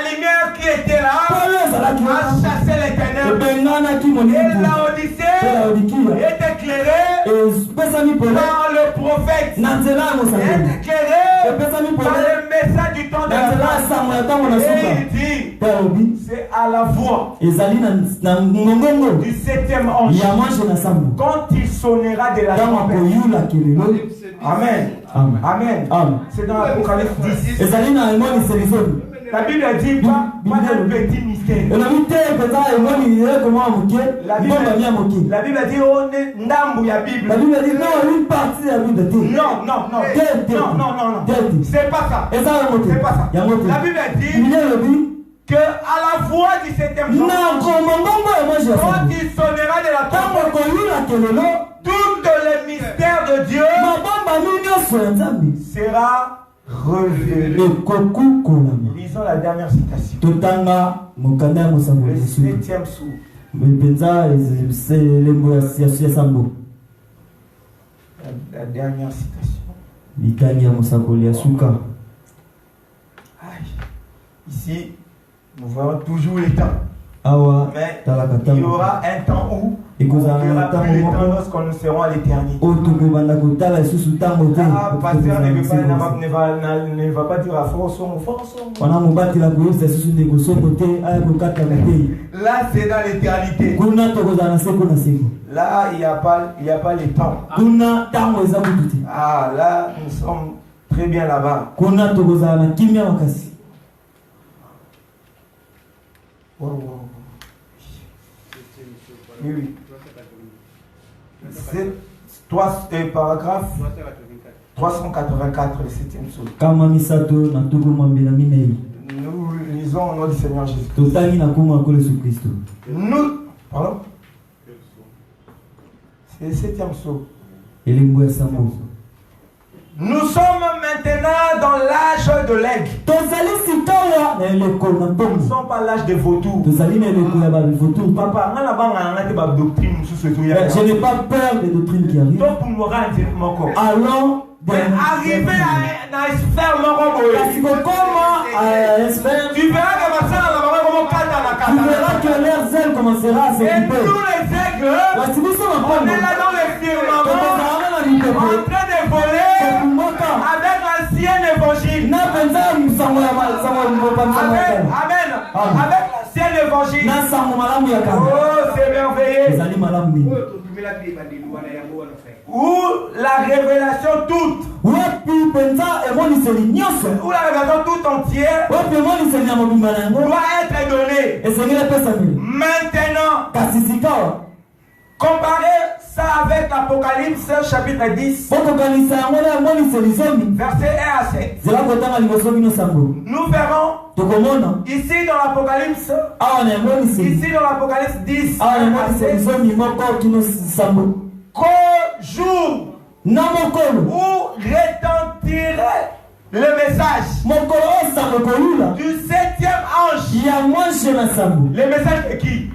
lumière qui était là a chassé les ténèbres. Et l'Odyssée est éclairée par le prophète. Est éclairée par le message du temps de la grâce. Et il dit, c'est à la voix du 7e ange quand il sonnera de la trompette. Amen. Amen. C'est dans l'Apocalypse 10. La Bible dit pas un petit mystère. La Bible dit on est ndambu ya Bible. La Bible dit non, une partie de la Bible. Non. C'est pas ça. C'est pas ça. La Bible dit que à la voix du 7e jour, quand il sonnera de la trompette, tout les mystères de Dieu sera révélé. Lisons la dernière citation. Le 7e sou. La dernière citation. Ici, nous voyons toujours les temps. Mais il y aura un temps où il n'y aura plus les temps lorsqu'on nous serons à l'éternité. Pasteur ne va pas dire à force. Là, c'est dans l'éternité. Là, il n'y a pas les temps. Ah, là, nous sommes très bien là-bas. Wow. Oui. C'est paragraphe 384, le 7e psaume. Nous lisons au nom du Seigneur Jésus-Christ. Pardon? C'est le 7e psaume. Nous sommes maintenant dans l'âge de l'aigle. Nous ne sommes pas l'âge des vautours. Papa, je n'ai pas peur des doctrines qui arrivent. Allons arriver à une sphère tu verras que leurs ailes commencera à s'occuper. Et tous les aigles, on est là dans les firmaments, en train de voler avec l'ancien évangile. Amen. Avec l'ancien évangile. Oh, c'est merveilleux. Où la révélation toute. Où la révélation toute entière doit être donnée. Maintenant, comparez ça avec l'Apocalypse chapitre 10, verset 1 à 7. Nous verrons ici dans l'Apocalypse, 10, qu'au jour où retentirait le message du 7e ange. Le message de qui?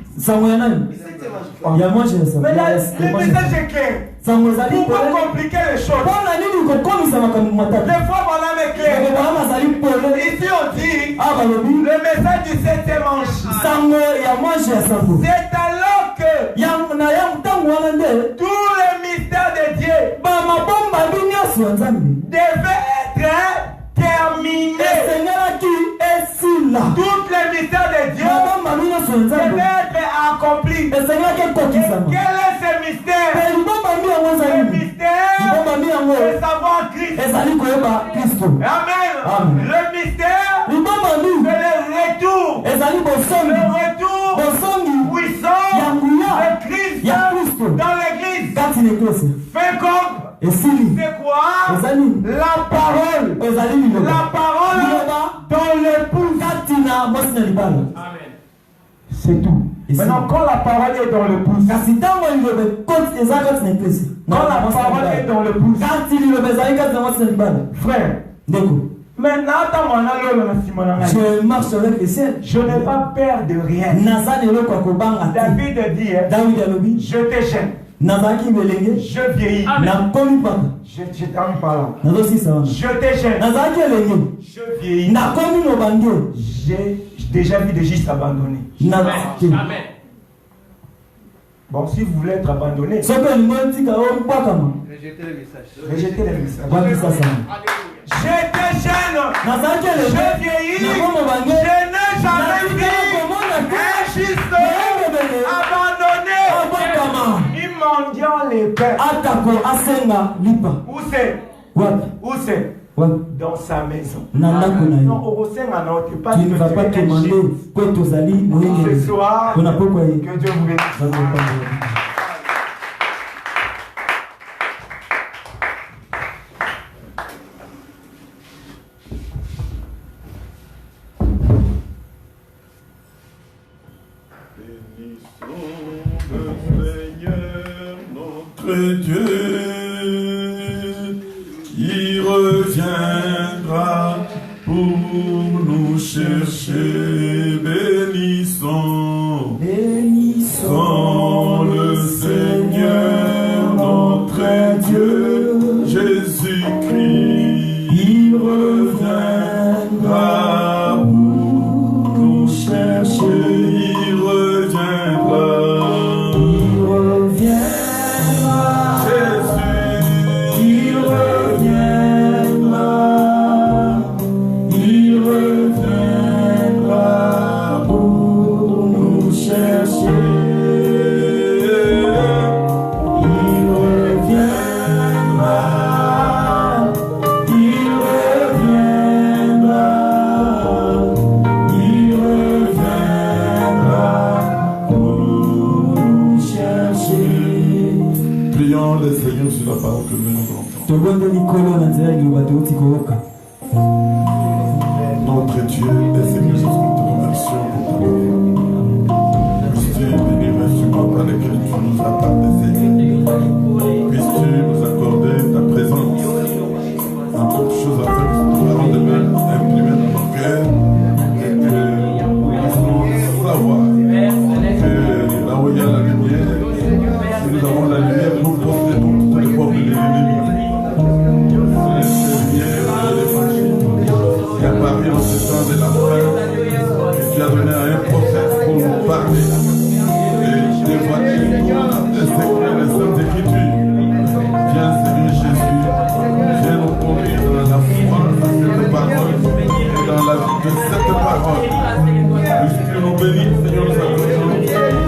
Mais le message est clair. Pourquoi compliquer les choses? Des fois, madame est clair. Ici, on dit le message du 7e ange. C'est alors que tous les mystères de Dieu devaient être terminés. Toutes les mystères de Dieu devaient être accomplis. Et quel est ce mystère? Le mystère de savoir Christ. Amen. Le mystère, c'est le retour. Le retour puissant de Christ dans l'église. Fait comme c'est quoi? La parole. La parole dans l'épouse. Amen. C'est tout. Maintenant, quand la parole est dans l'épouse, quand la parole est dans l'épouse, frère, Je marche avec le ciel. Je n'ai pas peur de rien. David dit, je te gêne. Je vieillis. Je t'en parle. Je te gêne. Je vieillis. J'ai déjà vu des justes abandonnés. Amen. Bon, si vous voulez être abandonné, rejetez le message. Rejetez le message. Je te gêne. Je vieillis. Je n'ai jamais vu un juste abandonné. Ils mendiant les pères. Où c'est? Où c'est? Dans sa maison. Tu ne vas pas demander ce soir, que Dieu vous bénisse. Dieu, il reviendra pour nous chercher. Bénissons, bénissons le Seigneur, notre Dieu, Jésus-Christ. Il reviendra pour nous chercher. Il reviendra. Notre Dieu et Seigneur Jésus, nous te remercions pour ta bénédiction. Puisses-tu bénir l'instrument par lequel tu nous as parlé, Seigneur. Puisses-tu nous accorder ta présence. En toutes choses à faire, nous allons demain imprimer dans nos cœurs et que nous puissions savoir que là où il y a la lumière, si nous avons la lumière, nous possédons toutes les portes de l'ennemi. Il a parlé en ce temps de la fin et tu as donné à un prophète pour nous parler et dévoiler les secrets des Saintes Écritures. Viens, Seigneur Jésus, viens nous conduire dans la foi de cette parole et dans la vie de cette parole. Puisque nous bénissons, Seigneur, nous accordons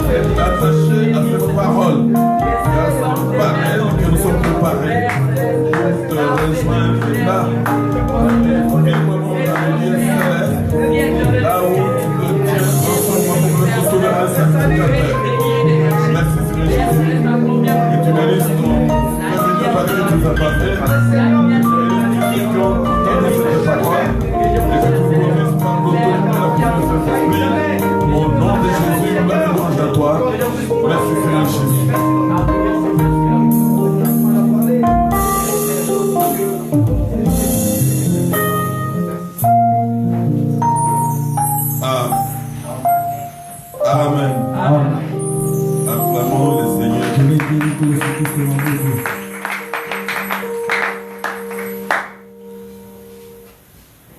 d'être attachés à cette parole et à cette parole que nous sommes préparés pour te rejoindre là. Là où tu te tiens ensemble pour notre souverain sacrificateur. Merci Seigneur Jésus. Que tu bénisses ton serviteur par que tu nous as pas fait. Que tu bénisses ceux qui ont entendu cette parole. Et que tu nous bénisses par l'autorité de la puissance de Saint-Esprit. Au nom de Jésus, la louange à toi. Merci Seigneur Jésus. Amen. Acclamons le Seigneur.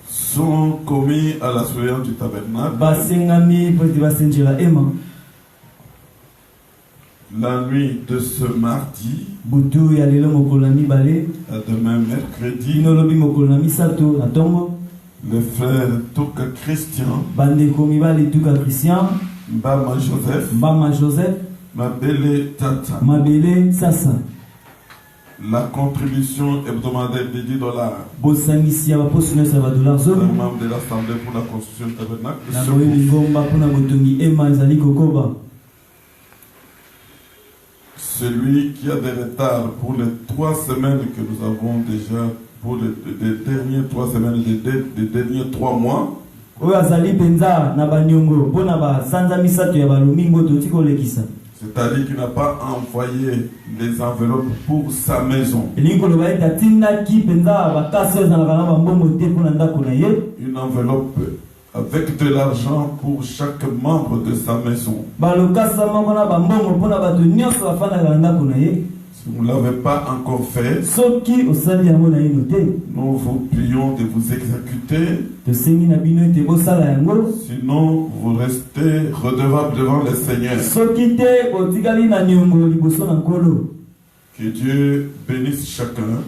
Sont commis à la surveillance du tabernacle la nuit de ce mardi à demain mercredi. Le frère Touka Christian, Mbama Joseph, Mabele Tata, la contribution hebdomadaire de $10. Le membre de l'Assemblée pour la construction du tabernacle. Celui qui a des retards pour les 3 semaines que nous avons déjà, pour les dernières 3 semaines, les derniers 3 mois. C'est C'est-à-dire qu'il n'a pas envoyé les enveloppes pour sa maison. Une enveloppe avec de l'argent pour chaque membre de sa maison. Si vous ne l'avez pas encore fait, nous vous prions de vous exécuter. Sinon, vous restez redevable devant le Seigneur. Que Dieu bénisse chacun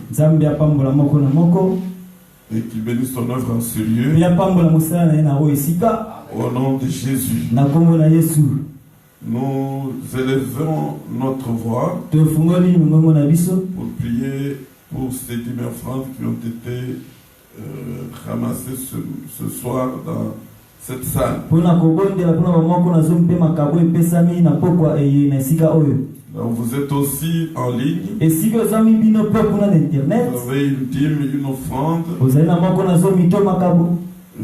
et qu'il bénisse son œuvre en sérieux. Au nom de Jésus. Nous élevons notre voix pour prier pour ces 10 000 francs qui ont été ramassés ce soir dans cette salle. Donc vous êtes aussi en ligne. Vous avez une dîme, une offrande.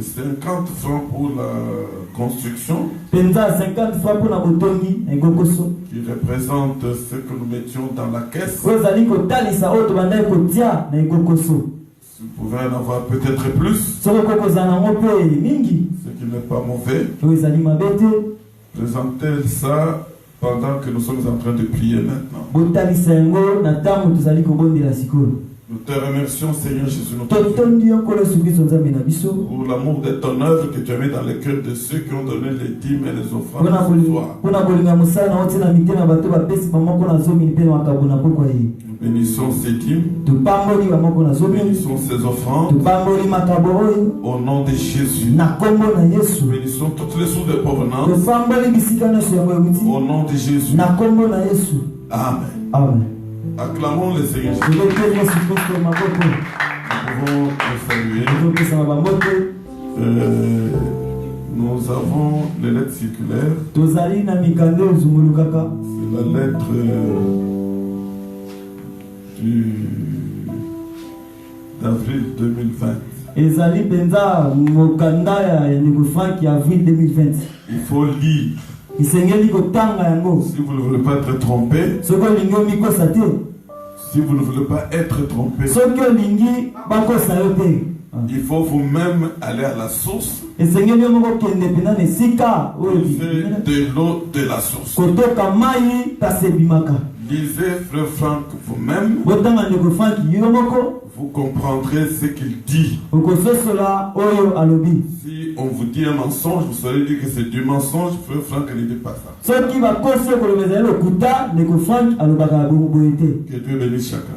50 francs pour la construction, qui représente ce que nous mettions dans la caisse. Si vous pouvez en avoir peut-être plus, ce qui n'est pas mauvais. Présentez ça pendant que nous sommes en train de prier maintenant. Nous te remercions, Seigneur Jésus, pour l'amour de ton œuvre que tu as mis dans le cœur de ceux qui ont donné les dîmes et les offrandes ce soir. Nous bénissons ces dîmes, nous bénissons ces offrandes, au nom de Jésus. Nous bénissons toutes les sources de provenance, au nom de Jésus. Amen. Amen. Acclamons le Seigneur. Nous pouvons le saluer. Nous avons les lettres circulaires. C'est la lettre d'avril 2020. Il faut lire. Si vous ne voulez pas être trompé, si vous ne voulez pas être trompé, il faut vous-même aller à la source. Lisez de l'eau de la source. Lisez Frère Franck vous-même. Vous comprendrez ce qu'il dit. Si on vous dit un mensonge, vous saurez dire que c'est du mensonge. Frère Franck ne dit pas ça. Que Dieu bénisse chacun.